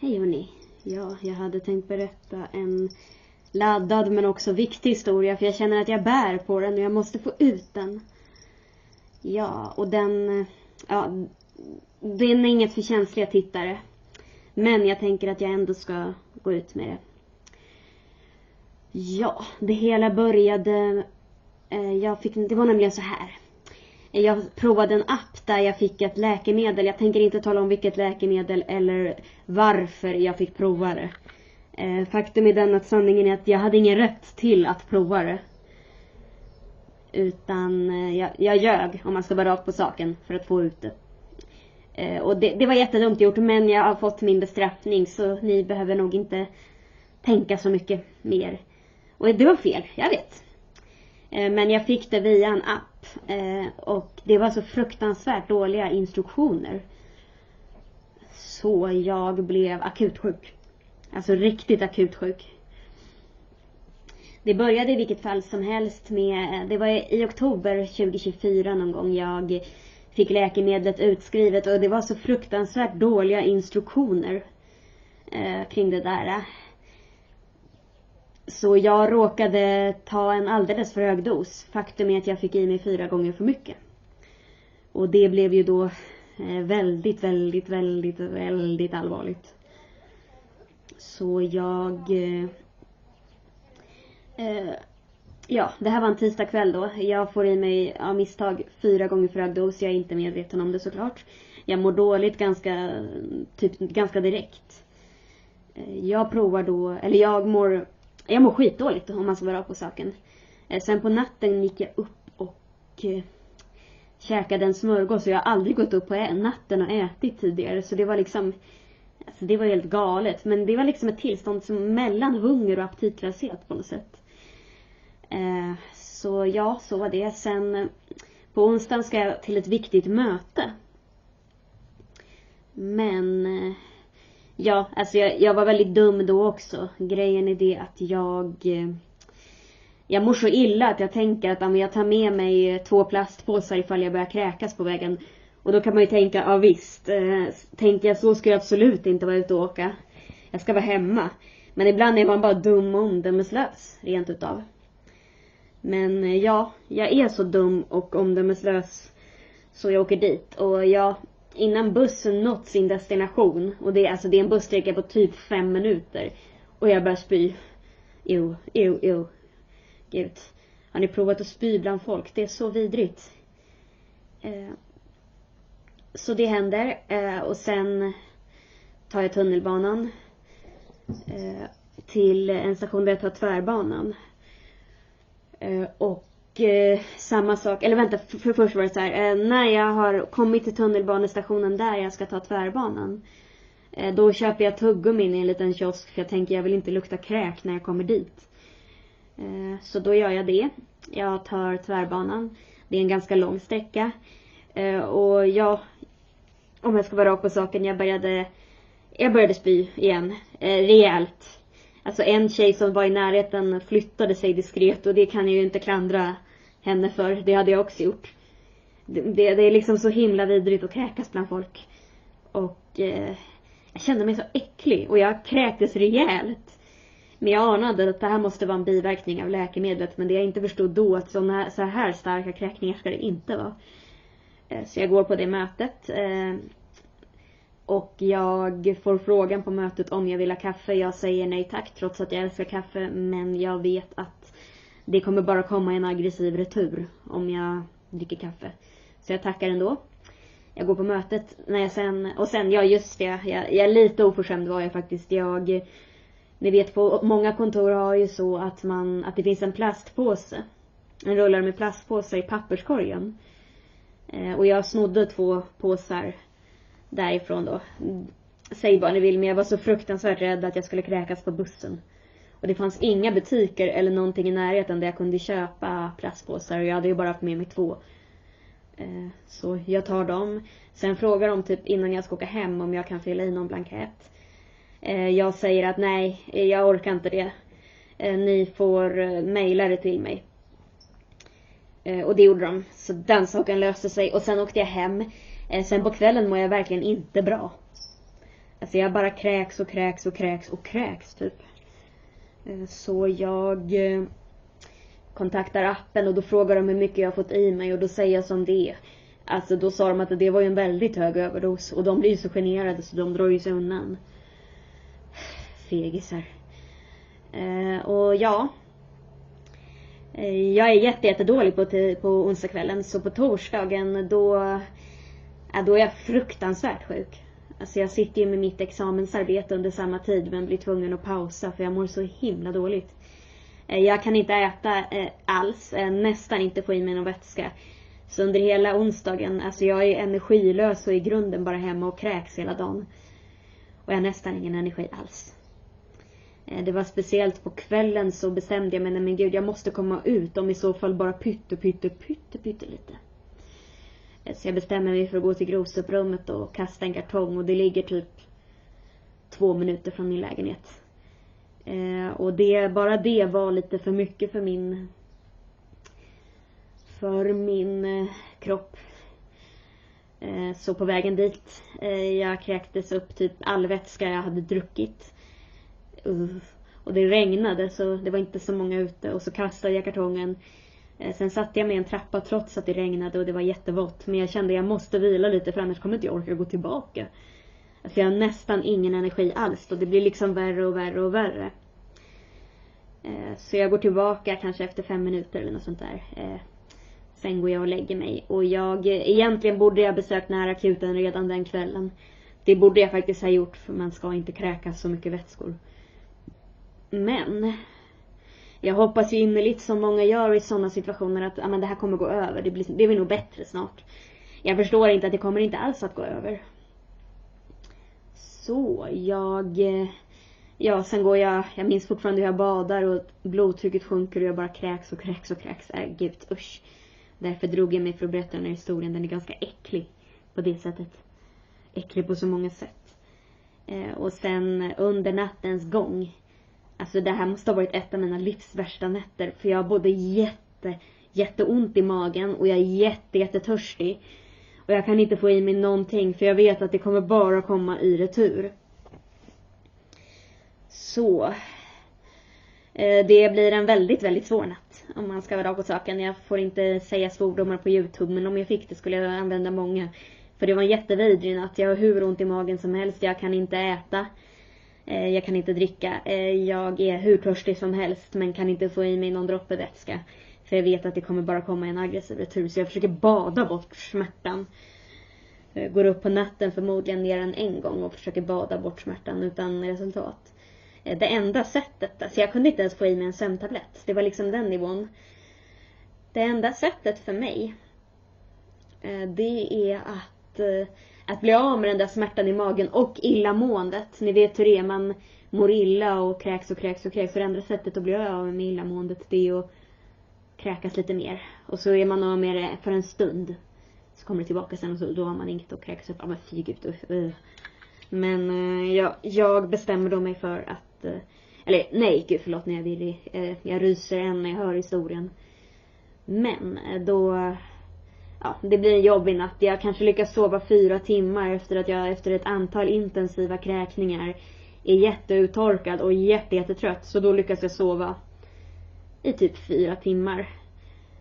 Hej hörni. Ja, jag hade tänkt berätta en laddad men också viktig historia. För jag känner att jag bär på den och jag måste få ut den. Ja, och den är inget för känsliga tittare. Men jag tänker att jag ändå ska gå ut med det. Ja, det hela började... det var nämligen så här. Jag provade en app där jag fick ett läkemedel. Jag tänker inte tala om vilket läkemedel eller varför jag fick prova det. Faktum är den att sanningen är att jag hade ingen rätt till att prova det. Utan jag ljög, om man ska vara rakt på saken, för att få ut det. Och det var jättedumt gjort, men jag har fått min bestraffning, så ni behöver nog inte tänka så mycket mer. Och det var fel, jag vet. Men jag fick det via en app. Och det var så fruktansvärt dåliga instruktioner. Så jag blev akutsjuk. Alltså riktigt akutsjuk. Det började i vilket fall som helst med... Det var i oktober 2024 någon gång jag fick läkemedlet utskrivet. Och det var så fruktansvärt dåliga instruktioner kring det där. Så jag råkade ta en alldeles för hög dos. Faktum är att jag fick i mig 4 gånger för mycket. Och det blev ju då väldigt allvarligt. Så jag... det här var en tisdagkväll då. Jag får i mig av misstag 4 gånger för hög dos. Jag är inte medveten om det såklart. Jag mår dåligt ganska direkt. Jag provar då... Eller jag mår skitdåligt om man ska vara på saken. Sen på natten gick jag upp och käkade en smörgås. Så jag har aldrig gått upp på natten och ätit tidigare. Så det var liksom... Alltså det var helt galet. Men det var liksom ett tillstånd som mellan hunger och aptitlöshet på något sätt. Så ja, så var det. Sen på onsdagen ska jag till ett viktigt möte. Men... Ja, alltså jag var väldigt dum då också. Grejen är det att jag mår så illa att jag tänker att jag tar med mig 2 plastpåsar ifall jag börjar kräkas på vägen. Och då kan man ju tänka, ja visst, tänker jag så ska jag absolut inte vara ute och åka. Jag ska vara hemma. Men ibland är man bara dum och omdömeslös, rent utav. Men ja, jag är så dum och omdömeslös så jag åker dit. Och innan bussen nått sin destination, och det är en bussträcka på typ 5 minuter, och jag börjar spy. Gud. Har ni provat att spy bland folk? Det är så vidrigt. Så det händer. Och sen tar jag tunnelbanan till en station där jag tar tvärbanan. Och samma sak, eller vänta, för först var det så här, när jag har kommit till tunnelbanestationen där jag ska ta tvärbanan, då köper jag tuggummin i en liten kiosk, för jag tänker jag vill inte lukta kräk när jag kommer dit. Så då gör jag det. Jag tar tvärbanan. Det är en ganska lång sträcka. Och om jag ska vara rakt på saken, jag började spy igen. Rejält. Alltså en tjej som var i närheten flyttade sig diskret, och det kan jag ju inte klandra henne för. Det hade jag också gjort. Det är liksom så himla vidrigt att kräkas bland folk. Och jag kände mig så äcklig, och jag kräktes rejält. Men jag anade att det här måste vara en biverkning av läkemedlet. Men det jag inte förstod då, att så här starka kräkningar ska det inte vara. Så jag går på det mötet. Och jag får frågan på mötet om jag vill ha kaffe. Jag säger nej tack, trots att jag älskar kaffe. Men jag vet att det kommer bara komma en aggressiv retur om jag dricker kaffe. Så jag tackar ändå. Jag går på mötet. Jag är lite oförskämd var jag faktiskt. Ni vet, på många kontor har ju så att det finns en plastpåse. En rullare med plastpåsar i papperskorgen. Och jag snodde 2 påsar därifrån då. Säg vad ni vill, men jag var så fruktansvärt rädd att jag skulle kräkas på bussen. Och det fanns inga butiker eller någonting i närheten där jag kunde köpa plastpåsar. Och jag hade ju bara haft med mig 2. Så jag tar dem. Sen frågar de typ innan jag ska åka hem om jag kan fylla i någon blankett. Jag säger att nej, jag orkar inte det. Ni får mejla det till mig. Och det gjorde de. Så den saken löste sig. Och sen åkte jag hem. Sen på kvällen mår jag verkligen inte bra. Alltså jag bara kräks och kräks och kräks och kräks typ. Så jag kontaktar appen och då frågar de hur mycket jag har fått i mig och då säger jag som det är. Alltså då sa de att det var ju en väldigt hög överdos och de blir ju så generade så de drar ju sig undan. Fegisar. Och ja. Jag är jättedålig på onsdagskvällen så på torsdagen då är jag fruktansvärt sjuk. Alltså jag sitter ju med mitt examensarbete under samma tid men blir tvungen att pausa för jag mår så himla dåligt. Jag kan inte äta alls, nästan inte få i mig någon vätska. Så under hela onsdagen, alltså jag är energilös och i grunden bara hemma och kräks hela dagen. Och jag har nästan ingen energi alls. Det var speciellt på kvällen så bestämde jag mig, men gud jag måste komma ut om i så fall bara pytte lite. Så jag bestämmer mig för att gå till grovsuprummet och kasta en kartong och det ligger typ 2 minuter från min lägenhet. Och bara det var lite för mycket för min kropp. Så på vägen dit, jag kräktes upp typ all vätska jag hade druckit. Och det regnade så det var inte så många ute och så kastade jag kartongen. Sen satte jag mig en trappa trots att det regnade och det var jättevått. Men jag kände att jag måste vila lite för annars kommer inte jag orka gå tillbaka. Alltså jag har nästan ingen energi alls och det blir liksom värre och värre och värre. Så jag går tillbaka kanske efter 5 minuter eller något sånt där. Sen går jag och lägger mig. Och egentligen borde jag besökt närakuten redan den kvällen. Det borde jag faktiskt ha gjort för man ska inte kräkas så mycket vätskor. Men jag hoppas ju innerligt som många gör i sådana situationer att det här kommer gå över. Det blir nog bättre snart. Jag förstår inte att det kommer inte alls att gå över. Så sen går jag minns fortfarande hur jag badar och blodtrycket sjunker och jag bara kräks och kräks och kräks. Gud, usch. Därför drog jag mig för att berätta den här historien. Den är ganska äcklig på det sättet. Äcklig på så många sätt. Och sen under nattens gång. Alltså det här måste ha varit ett av mina livs värsta nätter. För jag har både jätteont i magen och jag är jättetörstig. Och jag kan inte få i mig någonting för jag vet att det kommer bara komma i retur. Så det blir en väldigt, väldigt svår natt om man ska vara rakt på saken. Jag får inte säga svordomar på YouTube men om jag fick det skulle jag använda många. För det var en jättevidrig natt. Jag har hur ont i magen som helst. Jag kan inte äta. Jag kan inte dricka. Jag är hur törstig som helst men kan inte få i mig någon droppe vätska. För jag vet att det kommer bara komma en aggressiv retur. Så jag försöker bada bort smärtan. Jag går upp på natten förmodligen mer än en gång och försöker bada bort smärtan utan resultat. Det enda sättet, alltså jag kunde inte ens få i mig en sömntablett. Det var liksom den nivån. Det enda sättet för mig, det är att bli av med den där smärtan i magen och illamåendet. Ni vet hur det är, man mår illa och kräks och kräks och kräks. Så det enda sättet att bli av med illamåendet, det är att kräkas lite mer. Och så är man av med det för en stund. Så kommer det tillbaka sen och så, då har man inget att kräkas upp. Ja men fy gud. Men jag bestämmer då mig för att... Eller nej gud förlåt när jag vill. Jag ryser än när jag hör historien. Men då... Ja, det blir en jobbig natt. Jag kanske lyckas sova 4 timmar efter att jag efter ett antal intensiva kräkningar är jätteuttorkad och jättetrött. Så då lyckas jag sova i typ 4 timmar.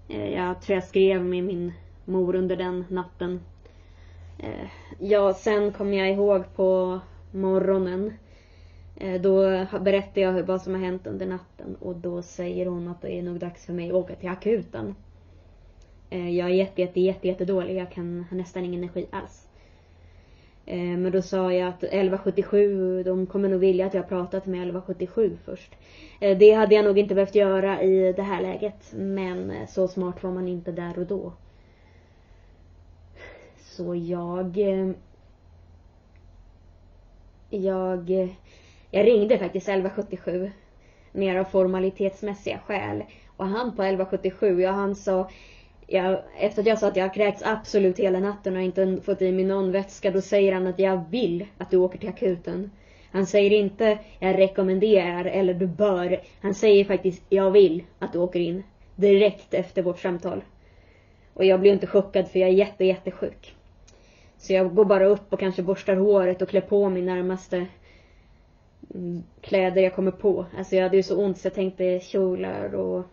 Jag tror jag skrev med min mor under den natten. Sen kom jag ihåg på morgonen. Då berättade jag vad som har hänt under natten. Och då säger hon att det är nog dags för mig att åka till akuten. Jag är jättedålig. Jag har nästan ingen energi alls. Men då sa jag att 1177, de kommer nog vilja att jag pratat med 1177 först. Det hade jag nog inte behövt göra i det här läget. Men så smart var man inte där och då. Så jag ringde faktiskt 1177 mer av formalitetsmässiga skäl. Och han på 1177, han sa... efter att jag sa att jag har kräkts absolut hela natten och inte fått i mig någon vätska, då säger han att jag vill att du åker till akuten. Han säger inte jag rekommenderar eller du bör. Han säger faktiskt jag vill att du åker in direkt efter vårt samtal. Och jag blir inte chockad för jag är jättesjuk. Så jag går bara upp och kanske borstar håret och klär på min närmaste kläder jag kommer på. Alltså jag hade ju så ont så jag tänkte kjolar och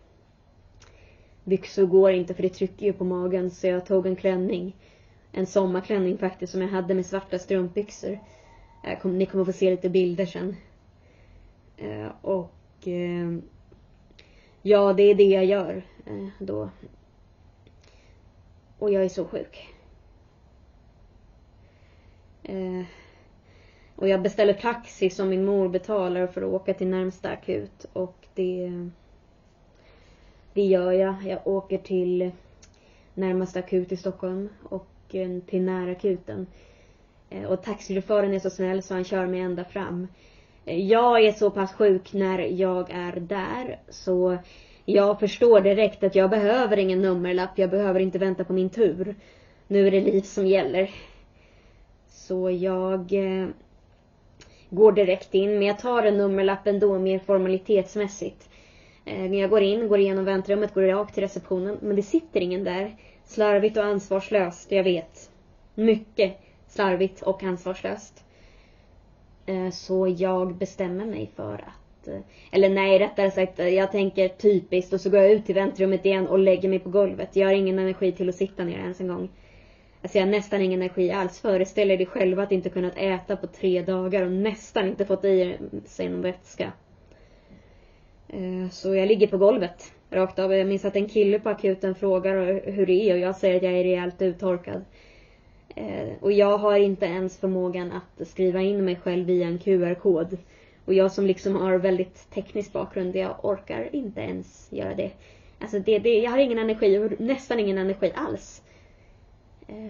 byxor går inte för det trycker ju på magen, så jag tog en klänning. En sommarklänning faktiskt som jag hade med svarta strumpbyxor. Ni kommer få se lite bilder sen. Ja, det är det jag gör då. Och jag är så sjuk. Och jag beställer taxi som min mor betalar för att åka till närmsta akut. Och det gör jag. Jag åker till närmsta akut i Stockholm och till närakuten. Och taxichauffören är så snäll så han kör mig ända fram. Jag är så pass sjuk när jag är där, så jag förstår direkt att jag behöver ingen nummerlapp. Jag behöver inte vänta på min tur. Nu är det liv som gäller. Så jag går direkt in, men jag tar en nummerlapp ändå mer formalitetsmässigt. Jag går igenom väntrummet, går rakt till receptionen, men det sitter ingen där. Slarvigt och ansvarslöst, jag vet. Mycket slarvigt och ansvarslöst. Så jag bestämmer mig för att, eller nej, rättare sagt, jag tänker typiskt, och så går jag ut till väntrummet igen och lägger mig på golvet. Jag har ingen energi till att sitta ner ens en gång. Alltså jag har nästan ingen energi alls. Föreställer dig själva att inte kunnat äta på 3 dagar och nästan inte fått i sig någon vätska. Så jag ligger på golvet rakt av. Jag minns att en kille på akuten frågar hur det är och jag säger att jag är rejält uttorkad. Och jag har inte ens förmågan att skriva in mig själv via en QR-kod. Och jag som liksom har väldigt teknisk bakgrund, jag orkar inte ens göra det. Alltså jag har ingen energi, nästan ingen energi alls.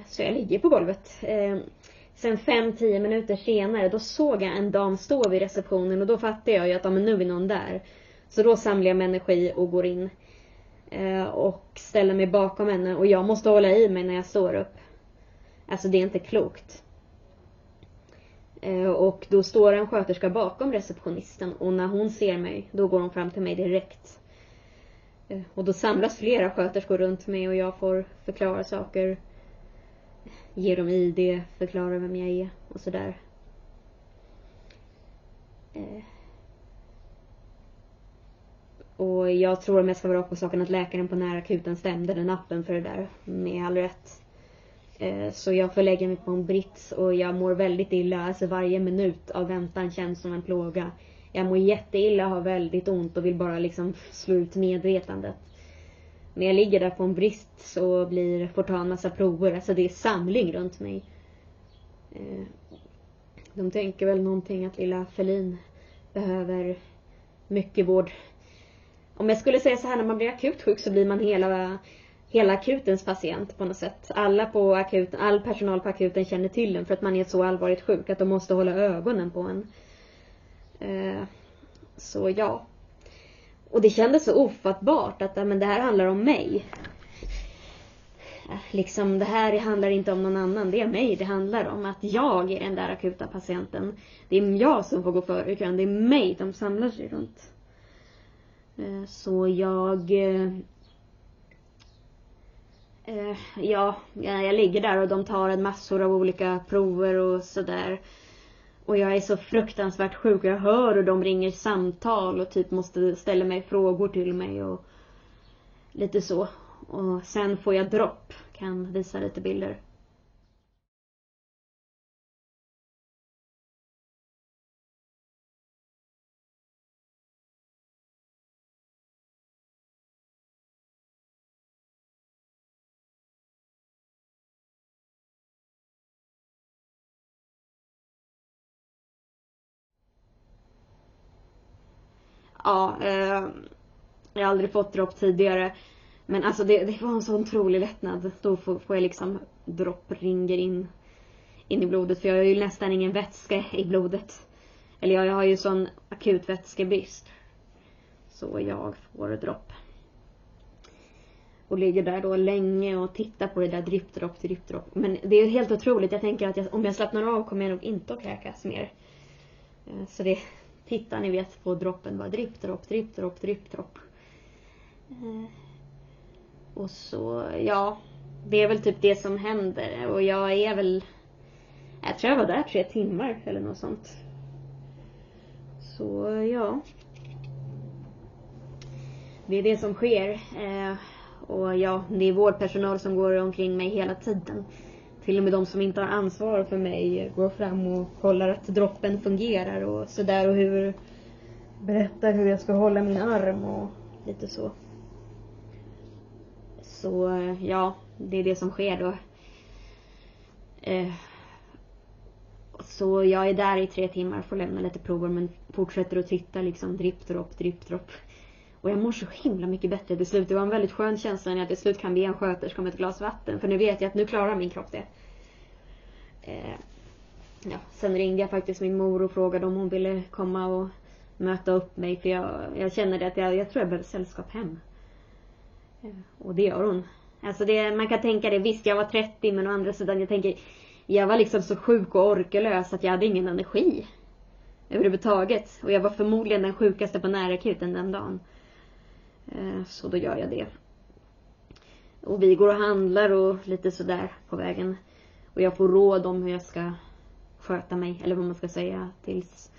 Så jag ligger på golvet. Sen 5-10 minuter senare, då såg jag en dam stå vid receptionen och då fattade jag ju att men nu är någon där. Så då samlar jag med energi och går in och ställer mig bakom henne, och jag måste hålla i mig när jag står upp. Alltså det är inte klokt. Och då står en sköterska bakom receptionisten, och när hon ser mig, då går hon fram till mig direkt. Och då samlas flera sköterskor runt mig och jag får förklara saker. Ge dem ID, förklara vem jag är och sådär. Och jag tror, om jag ska vara på saken, att läkaren på närakuten stämde den appen för det där med all rätt. Så jag får lägga mig på en brits och jag mår väldigt illa. Alltså varje minut av väntan känns som en plåga. Jag mår jätteilla, har väldigt ont och vill bara liksom slå ut medvetandet. När jag ligger där på en brist så får ta en massa prover. Alltså det är samling runt mig. De tänker väl någonting att lilla Felin behöver mycket vård. Om jag skulle säga så här, när man blir akut sjuk så blir man hela akutens patient på något sätt. All personal på akuten känner till den för att man är så allvarligt sjuk att de måste hålla ögonen på en. Så ja. Och det kändes så ofattbart att men det här handlar om mig. Liksom, det här handlar inte om någon annan, det är mig det handlar om. Att jag är den där akuta patienten. Det är jag som får gå före i kön, det är mig de samlar sig runt. Så jag ligger där och de tar en massor av olika prover och sådär. Och jag är så fruktansvärt sjuk. Jag hör och de ringer samtal och typ måste ställa mig frågor till mig och lite så. Och sen får jag dropp. Kan visa lite bilder. Ja, jag har aldrig fått dropp tidigare. Men alltså det var en så otrolig lättnad. Då får jag liksom dropp ringer in i blodet. För jag har ju nästan ingen vätska i blodet. Eller jag har ju sån akut vätskebrist. Så jag får dropp. Och ligger där då länge och tittar på det där drippdropp. Men det är helt otroligt. Jag tänker att om jag slappnar av kommer jag nog inte att kräkas mer. Så det... Titta, ni vet på droppen, bara drippdropp. Och så, ja, det är väl typ det som händer. Och jag är väl Jag tror jag var där 3 timmar eller något sånt. Så ja. Det är det som sker. Och ja, det är vårdpersonal som går omkring mig hela tiden. Till och med de som inte har ansvar för mig går fram och kollar att droppen fungerar och sådär. Och berättar hur jag ska hålla min arm och lite så. Så ja, det är det som sker då. Så jag är där i 3 timmar, får lämna lite prover men fortsätter att titta liksom dripp, dropp. Och jag mår så himla mycket bättre till slut. Det var en väldigt skön känsla när jag till slut kan be en sköterska om ett glas vatten. För nu vet jag att nu klarar min kropp det. Ja, sen ringde jag faktiskt min mor och frågade om hon ville komma och möta upp mig. För jag känner att jag tror jag behöver sällskap hem. Och det gör hon. Alltså man kan tänka det, visst jag var 30 men å andra sidan jag var liksom så sjuk och orkelös att jag hade ingen energi överhuvudtaget. Och jag var förmodligen den sjukaste på närakuten den dagen. Så då gör jag det. Och vi går och handlar och lite sådär på vägen. Och jag får råd om hur jag ska sköta mig, eller vad man ska säga, tills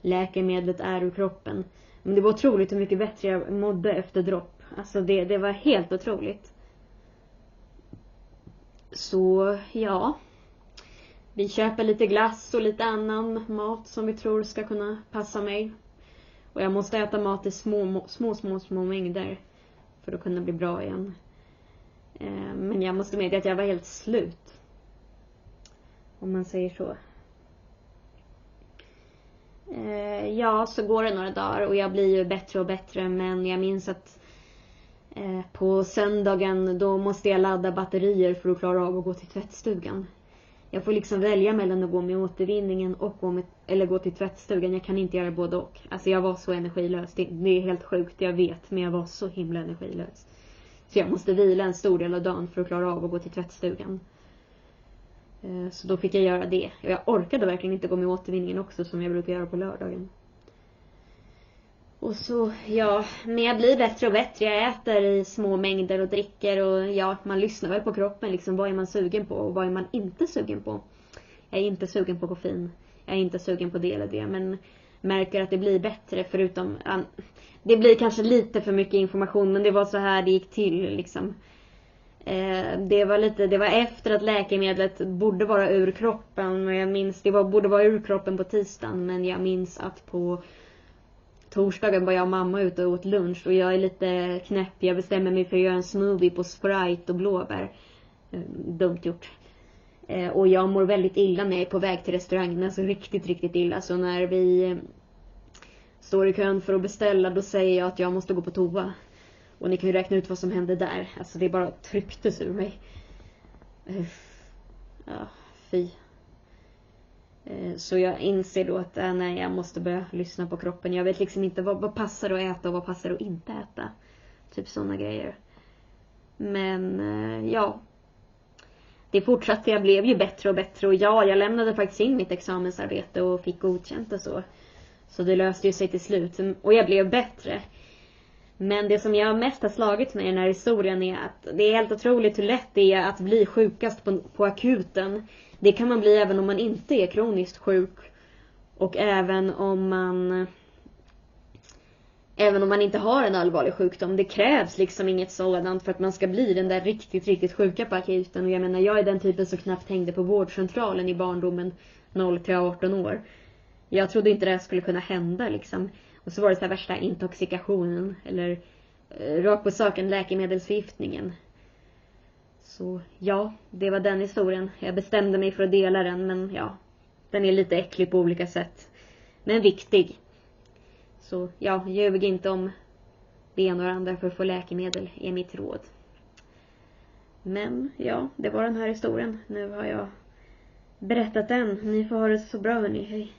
läkemedlet är ur kroppen. Men det var otroligt hur mycket bättre jag mådde efter dropp. Alltså det var helt otroligt. Så ja. Vi köper lite glass och lite annan mat som vi tror ska kunna passa mig. Och jag måste äta mat i små mängder för att kunna bli bra igen. Men jag måste medge att jag var helt slut. Om man säger så. Ja, så går det några dagar och jag blir ju bättre och bättre. Men jag minns att på söndagen då måste jag ladda batterier för att klara av att gå till tvättstugan. Jag får liksom välja mellan att gå med återvinningen och gå till tvättstugan. Jag kan inte göra både och. Alltså jag var så energilös. Det är helt sjukt, jag vet. Men jag var så himla energilös. Så jag måste vila en stor del av dagen för att klara av att gå till tvättstugan. Så då fick jag göra det. Och jag orkade verkligen inte gå med återvinningen också som jag brukar göra på lördagen. Och så, ja, men jag blir bättre och bättre. Jag äter i små mängder och dricker och ja, man lyssnar väl på kroppen liksom. Vad är man sugen på och vad är man inte sugen på? Jag är inte sugen på koffein. Jag är inte sugen på det eller det, men märker att det blir bättre förutom... det blir kanske lite för mycket information, men det var så här det gick till liksom. Det var efter att läkemedlet borde vara ur kroppen. Och jag minns, borde vara ur kroppen på tisdagen, men jag minns att på torsdagen var jag och mamma ute och åt lunch och jag är lite knäpp. Jag bestämmer mig för att göra en smoothie på Sprite och blåbär. Dumt gjort. Och jag mår väldigt illa när jag är på väg till restaurangen. Alltså riktigt, riktigt illa. Så när vi står i kön för att beställa, då säger jag att jag måste gå på toa. Och ni kan ju räkna ut vad som hände där. Alltså det bara trycktes ur mig. Ja, fy. Så jag inser då att nej, jag måste börja lyssna på kroppen. Jag vet liksom inte vad passar att äta och vad passar att inte äta. Typ sådana grejer. Men ja. Det fortsatte, jag blev ju bättre och bättre. Och ja, jag lämnade faktiskt in mitt examensarbete och fick godkänt och så. Så det löste ju sig till slut. Och jag blev bättre. Men det som jag mest har slagit med i den här historien är att det är helt otroligt hur lätt det är att bli sjukast på akuten. Det kan man bli även om man inte är kroniskt sjuk. Och även om man inte har en allvarlig sjukdom. Det krävs liksom inget sådant för att man ska bli den där riktigt, riktigt sjuka på akuten. Och jag menar, jag är den typen som knappt hängde på vårdcentralen i barndomen 0-18 år. Jag trodde inte det skulle kunna hända liksom. Och så var det så här värsta intoxikationen. Eller rakt på saken, läkemedelsförgiftningen. Så ja, det var den historien. Jag bestämde mig för att dela den, men ja, den är lite äcklig på olika sätt. Men viktig. Så ja, ljug inte om det ena och det andra för att få läkemedel är mitt råd. Men ja, det var den här historien. Nu har jag berättat den. Ni får ha det så bra, hörni. Hej.